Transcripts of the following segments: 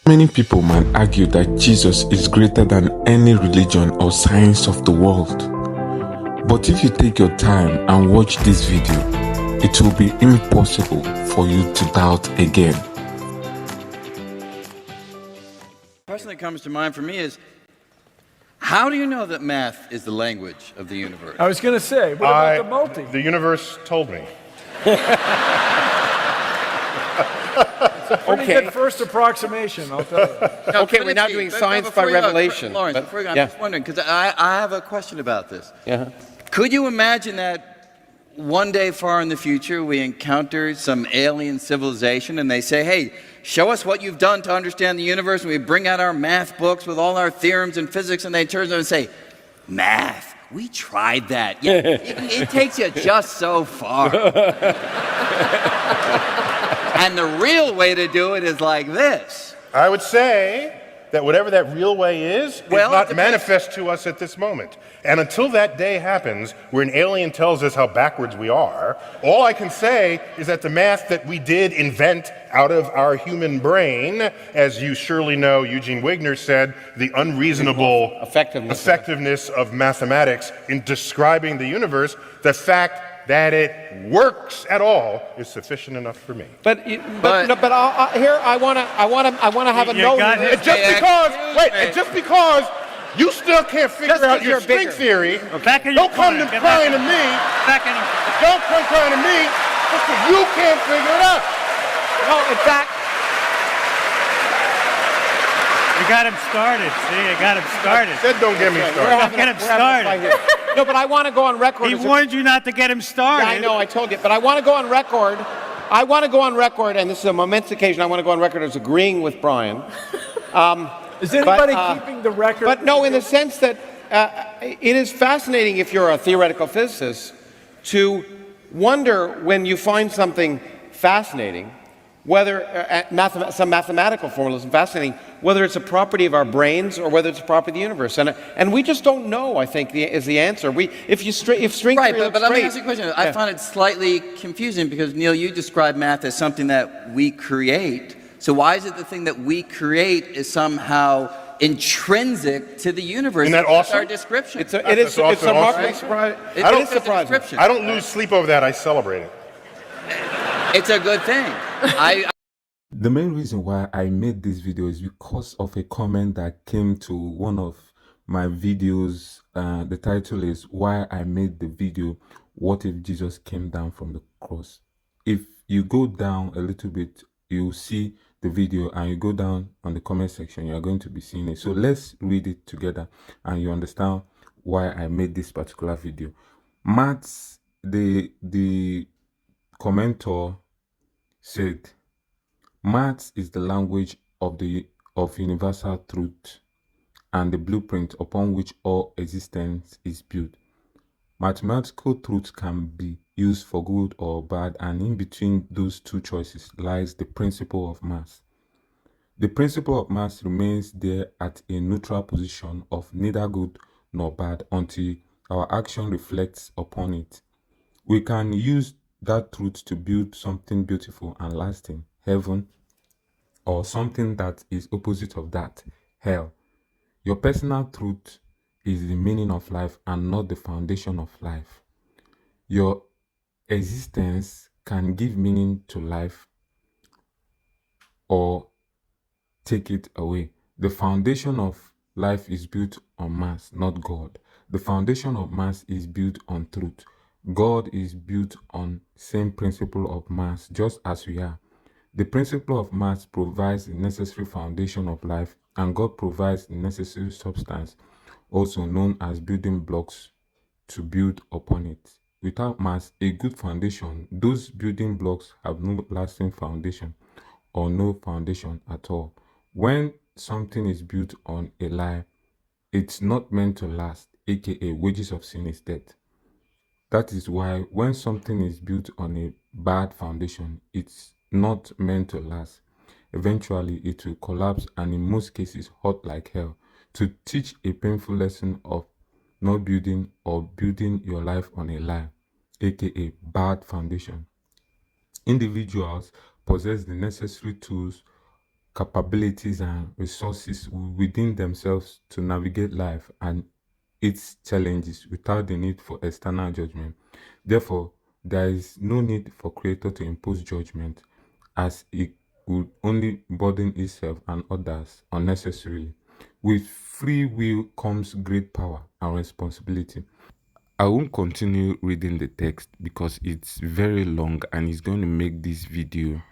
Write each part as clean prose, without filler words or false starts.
Many people might argue that Jesus is greater than any religion or science of the world. But if you take your time and watch this video, it will be impossible for you to doubt again. The question that comes to mind for me is, how do you know that math is the language of the universe? I was going to say, what about the multi? The universe told me. Pretty good first approximation, I'll tell you. No, Okay, we're now doing science by revelation. Lawrence, but- before you go, I'm yeah. just wondering, because I have a question about this. Yeah. Could you imagine that one day far in the future we encounter some alien civilization and they say, hey, show us what you've done to understand the universe, and we bring out our math books with all our theorems and physics, and they turn to them and say, math, we tried that. Yeah, it takes you just so far. And the real way to do it is like this. I would say that whatever that real way is not manifest to us at this moment. And until that day happens, where an alien tells us how backwards we are, all I can say is that the math that we did invent out of our human brain, as you surely know, Eugene Wigner said, the unreasonable effectiveness of mathematics in describing the universe, the fact that it works at all is sufficient enough for me. Here I want to have a note. And just because you still can't figure out your string theory, don't come crying to me. Don't come crying to me because you can't figure it out. No, in fact, You got him started. See, you got him started. Said don't get me started. Get him started. no, but I want to go on record. He warned you not to get him started. Yeah, I know, I told you, but I want to go on record. I want to go on record, and this is a momentous occasion. I want to go on record as agreeing with Brian. Is anybody keeping the record? But no, in the sense that it is fascinating if you're a theoretical physicist to wonder when you find something fascinating, whether some mathematical formalism fascinating, whether it's a property of our brains or whether it's a property of the universe, and we just don't know. I think is the answer. If string right, theory but looks let me great, ask you a question. I find it slightly confusing because Neil, you describe math as something that we create. So why is it the thing that we create is somehow intrinsic to the universe? Isn't that awesome? Our description. It's remarkably surprising. It is surprising. I don't lose sleep over that. I celebrate it. It's a good thing. The main reason why I made this video is because of a comment that came to one of my videos. The title is "Why I Made the Video, What If Jesus Came Down from the Cross?" If you go down a little bit, you'll see the video, and you go down on the comment section, you are going to be seeing it. So let's read it together and you understand why I made this particular video. Matt, the commenter, said, "Maths is the language of universal truth and the blueprint upon which all existence is built. Mathematical truth can be used for good or bad, and in between those two choices lies the principle of maths. The principle of maths remains there at a neutral position of neither good nor bad until our action reflects upon it. We can use that truth to build something beautiful and lasting, heaven, or something that is opposite of that, hell. Your personal truth is the meaning of life and not the foundation of life. Your existence can give meaning to life or take it away. The foundation of life is built on mass, not God. The foundation of mass is built on truth. God is built on same principle of mass, just as we are. The principle of mass provides the necessary foundation of life, and God provides the necessary substance, also known as building blocks, to build upon it. Without mass, a good foundation, those building blocks have no lasting foundation or no foundation at all. When something is built on a lie, it's not meant to last, aka wages of sin is death. That is why when something is built on a bad foundation, it's not meant to last. Eventually, it will collapse and in most cases hurt like hell, to teach a painful lesson of not building or building your life on a lie, aka bad foundation. Individuals possess the necessary tools capabilities and resources within themselves to navigate life and its challenges without the need for external judgment. Therefore, there is no need for creator to impose judgment, as it would only burden itself and others unnecessarily. With free will comes great power and responsibility. I won't continue reading the text because it's very long and it's going to make this video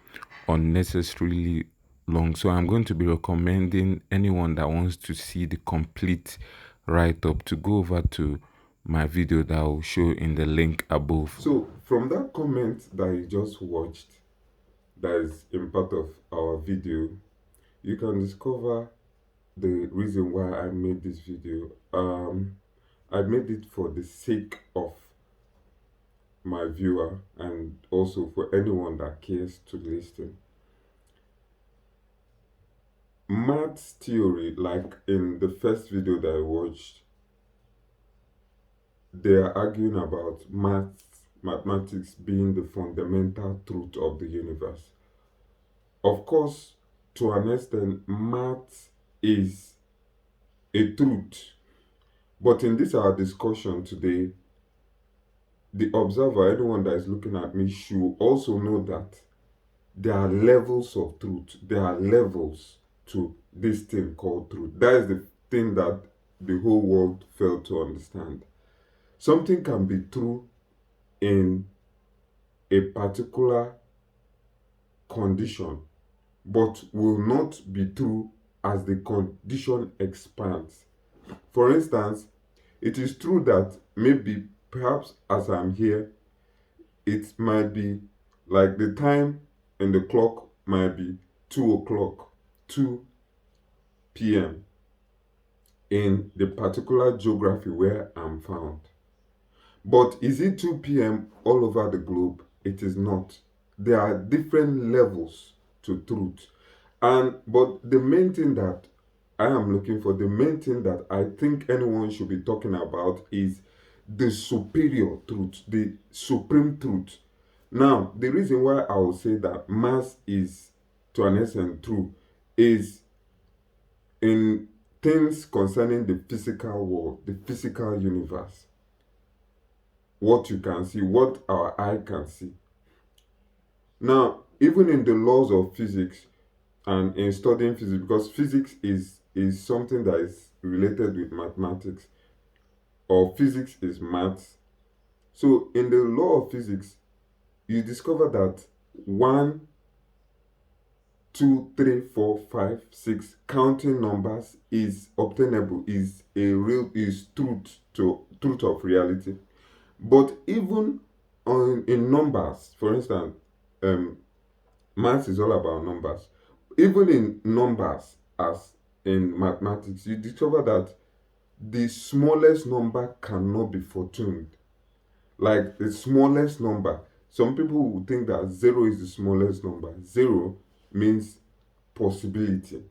unnecessarily long. So I'm going to be recommending anyone that wants to see the complete write-up to go over to my video that I will show in the link above. So from that comment that you just watched, that is in part of our video, you can discover the reason why I made this video. I made it for the sake of my viewer and also for anyone that cares to listen. Maths theory, like in the first video that I watched, they are arguing about mathematics being the fundamental truth of the universe. Of course, to an extent, maths is a truth. But in this our discussion today, the observer, anyone that is looking at me, should also know that there are levels of truth. There are levels to this thing called truth. That is the thing that the whole world failed to understand. Something can be true in a particular condition, but will not be true as the condition expands. For instance, it is true that maybe, perhaps as I'm here, it might be like the time in the clock might be 2 o'clock, 2 p.m. in the particular geography where I'm found. But is it 2 p.m. all over the globe? It is not. There are different levels to truth. But the main thing that I am looking for, the main thing that I think anyone should be talking about is the superior truth, the supreme truth. Now, the reason why I will say that mass is to an extent true is in things concerning the physical world, the physical universe. What you can see, what our eye can see. Now, even in the laws of physics and in studying physics, because physics is something that is related with mathematics, or physics is maths. So in the law of physics, you discover that 1, 2, 3, 4, 5, 6 counting numbers is obtainable, is truth of reality. But even in numbers, for instance, maths is all about numbers. Even in numbers, as in mathematics, you discover that the smallest number cannot be fortuned. Like the smallest number. Some people will think that 0 is the smallest number. 0 means possibility.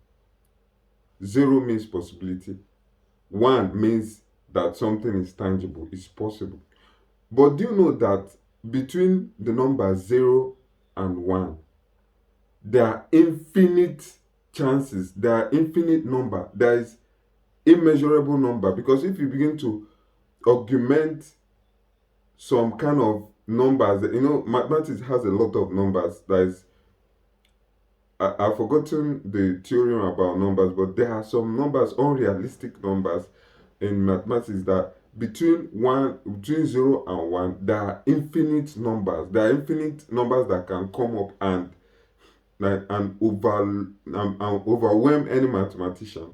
0 means possibility. 1 means that something is tangible, is possible. But do you know that between the numbers 0 and 1, there are infinite chances, there are infinite number, there is immeasurable number. Because if you begin to augment some kind of numbers, mathematics has a lot of numbers. That is, I've forgotten the theorem about numbers, but there are some numbers, unrealistic numbers in mathematics, that between 0 and 1, there are infinite numbers. There are infinite numbers that can come up and overwhelm any mathematician.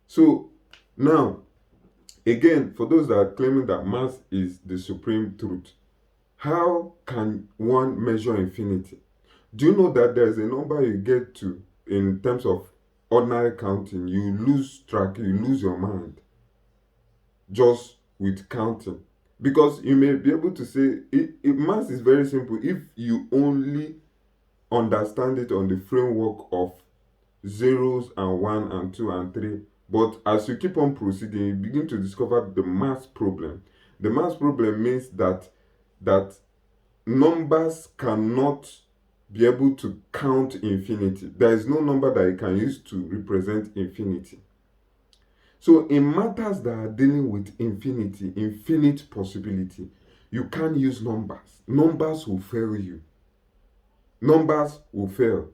So now, again, for those that are claiming that math is the supreme truth, how can one measure infinity? Do you know that there's a number you get to in terms of ordinary counting, you lose track, you lose your mind just with counting? Because you may be able to say, math is very simple if you only understand it on the framework of zeros and 1 and 2 and 3. But as you keep on proceeding, you begin to discover the math problem. The math problem means that numbers cannot be able to count infinity. There is no number that you can use to represent infinity. So in matters that are dealing with infinity, infinite possibility, you can't use numbers. Numbers will fail you. Numbers will fail.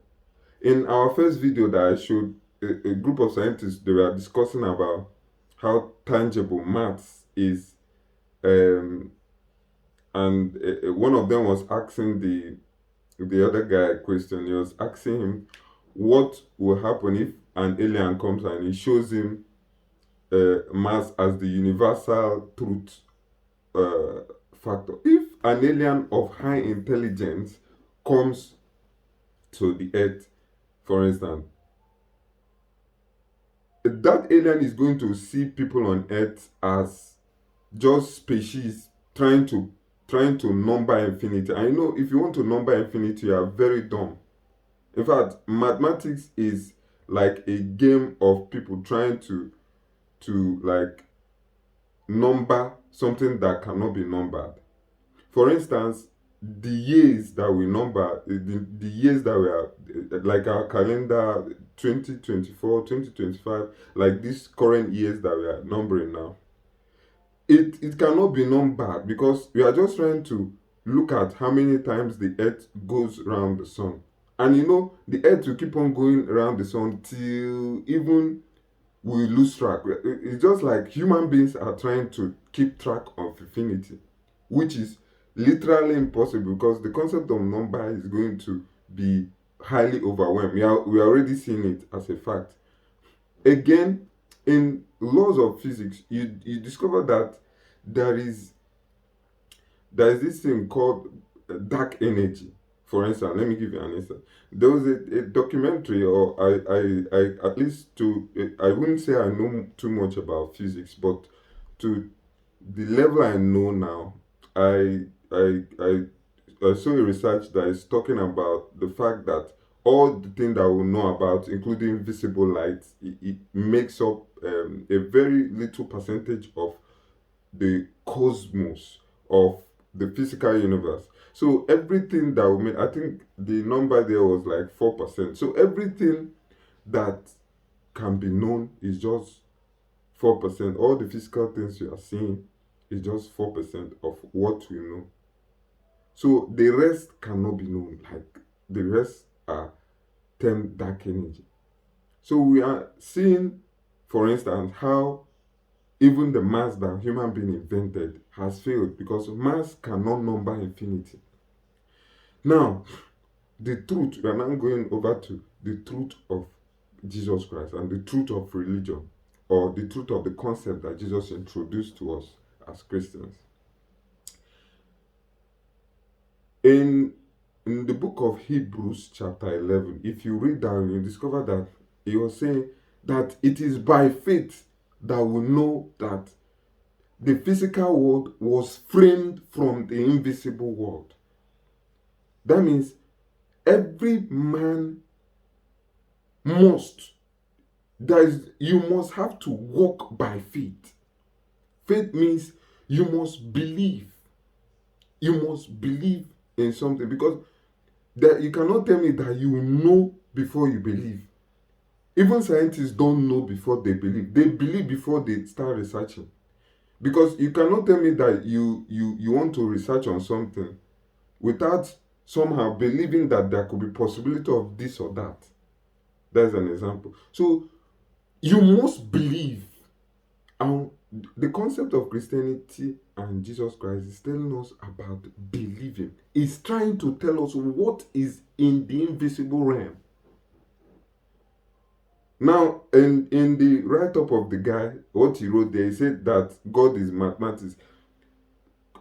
In our first video that I showed, a group of scientists, they were discussing about how tangible maths is, and one of them was asking the other guy a question. He was asking him what will happen if an alien comes and he shows him maths as the universal truth factor. If an alien of high intelligence comes to the earth, for instance, that alien is going to see people on earth as just species trying to number infinity. I know if you want to number infinity, you are very dumb. In fact, mathematics is like a game of people trying to like number something that cannot be numbered. For instance, the years that we number, the years that we are, like our calendar 2024, 2025, like these current years that we are numbering now, it cannot be numbered because we are just trying to look at how many times the earth goes around the sun. And you know, the earth will keep on going around the sun till even we lose track. It's just like human beings are trying to keep track of infinity, which is literally impossible because the concept of number is going to be highly overwhelmed. We are already seeing it as a fact. Again, in laws of physics, you discover that there is this thing called dark energy. For instance, let me give you an instance. There was a documentary, or I at least I wouldn't say I know too much about physics, but to the level I know now, I saw a research that is talking about the fact that all the things that we know about, including visible light, it makes up a very little percentage of the cosmos, of the physical universe. So everything that we made, I think the number there was like 4%. So everything that can be known is just 4%. All the physical things you are seeing is just 4% of what we know. So the rest cannot be known. Like the rest are termed dark energy. So we are seeing, for instance, how even the maths that human being invented has failed because maths cannot number infinity. Now, the truth, we are now going over to the truth of Jesus Christ and the truth of religion, or the truth of the concept that Jesus introduced to us as Christians. In the book of Hebrews chapter 11, if you read that, you discover that he was saying that it is by faith that we know that the physical world was framed from the invisible world. That means every man you must have to walk by faith. Faith means you must believe. You must believe in something, because you cannot tell me that you know before you believe. Even scientists don't know before they believe. They believe before they start researching. Because you cannot tell me that you want to research on something without somehow believing that there could be possibility of this or that. That's an example. So you must believe. And the concept of Christianity and Jesus Christ is telling us about believing. It's trying to tell us what is in the invisible realm. Now, in the write-up of the guy, what he wrote there, he said that God is mathematics.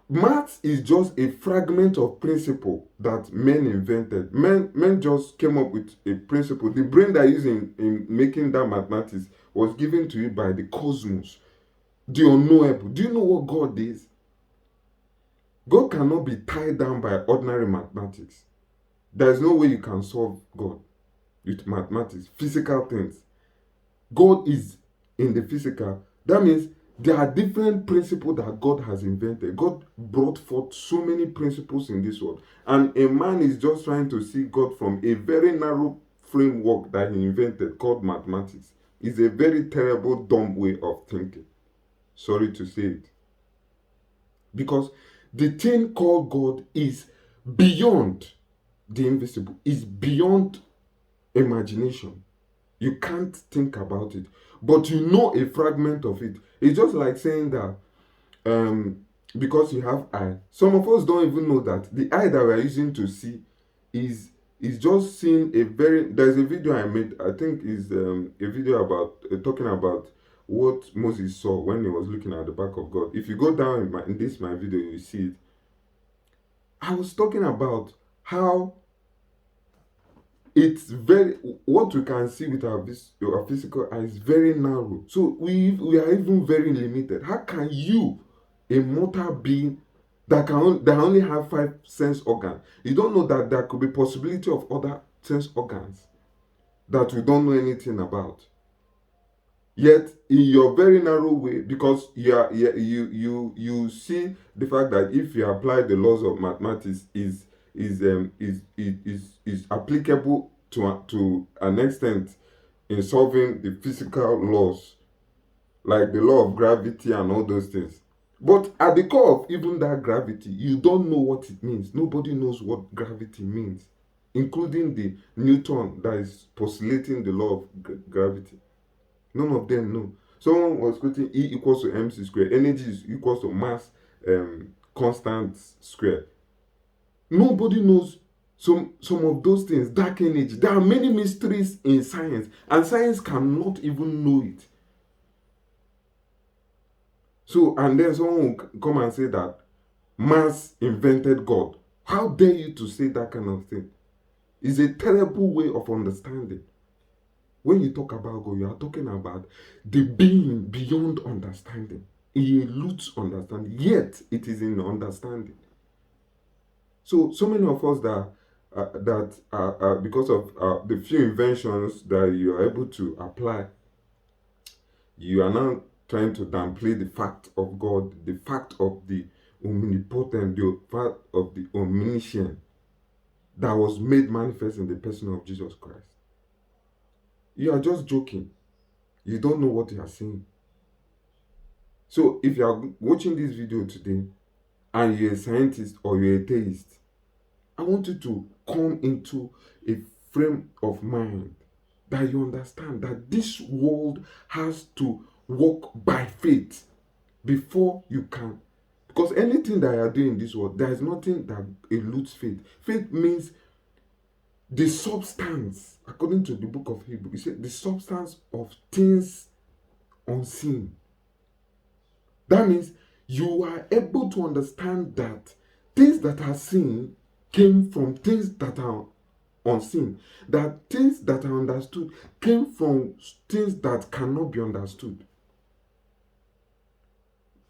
Maths is just a fragment of principle that men invented. Men just came up with a principle. The brain that is in making that mathematics was given to you by the cosmos, the unknowable. Do you know what God is? God cannot be tied down by ordinary mathematics. There is no way you can solve God with mathematics, physical things. God is in the physical. That means There are different principles that God has invented. God brought forth so many principles in this world. And a man is just trying to see God from a very narrow framework that he invented called mathematics. It's a very terrible, dumb way of thinking. Sorry to say it. Because the thing called God is beyond the invisible, is beyond imagination. You can't think about it, but you know a fragment of it. It's just like saying that um, because you have eye. Some of us don't even know that the eye that we are using to see is just seeing a very. There's a video I made. I think is a video about talking about what Moses saw when he was looking at the back of God. If you go down in this my video, you see it. I was talking about how it's very what we can see with our physical eye is very narrow. So we are even very limited. How can you, a mortal being that only have five sense organs, you don't know that there could be possibility of other sense organs that we don't know anything about? Yet in your very narrow way, because you see the fact that if you apply the laws of mathematics is applicable to an extent in solving the physical laws like the law of gravity and all those things. But at the core of even that gravity, you don't know what it means. Nobody knows what gravity means, including the Newton that is postulating the law of gravity. None of them know. Someone was quoting E equals to mc squared. Energy is equals to mass constant squared. Nobody knows some of those things. Dark energy. There are many mysteries in science, and science cannot even know it. So, and then someone will come and say that mass invented God. How dare you to say that kind of thing? It's a terrible way of understanding. When you talk about God, you are talking about the being beyond understanding. He eludes understanding, yet it is in understanding. So many of us that because of the few inventions that you are able to apply, you are now trying to downplay the fact of God, the fact of the omnipotent, the fact of the omniscient that was made manifest in the person of Jesus Christ. You are just joking. You don't know what you are saying. So if you are watching this video today and you're a scientist or you're a theist, I want you to come into a frame of mind that you understand that this world has to walk by faith before you can. Because anything that you are doing in this world, there is nothing that eludes faith. Faith means the substance, according to the book of Hebrew, it said the substance of things unseen. That means you are able to understand that things that are seen came from things that are unseen. That things that are understood came from things that cannot be understood.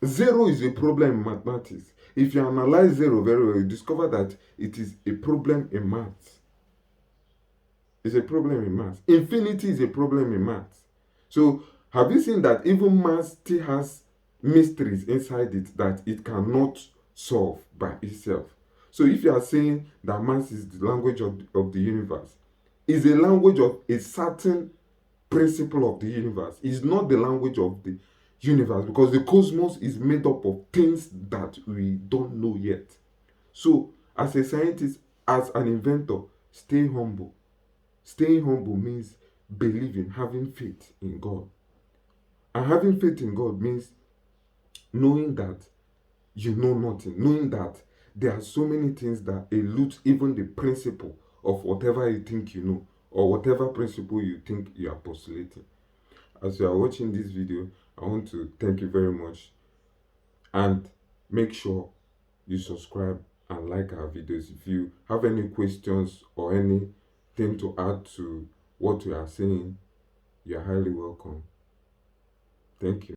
Zero is a problem in mathematics. If you analyze zero very well, you discover that it is a problem in maths. It's a problem in maths. Infinity is a problem in maths. So, have you seen that even maths still has mysteries inside it that it cannot solve by itself? So, if you are saying that maths is the language of the universe, is a language of a certain principle of the universe. It's not the language of the universe because the cosmos is made up of things that we don't know yet. So, as a scientist, as an inventor, stay humble. Staying humble means believing, having faith in God. And having faith in God means knowing that you know nothing, knowing that there are so many things that elude even the principle of whatever you think you know or whatever principle you think you are postulating. As you are watching this video, I want to thank you very much and make sure you subscribe and like our videos. If you have any questions or anything to add to what we are saying, you're highly welcome. Thank you.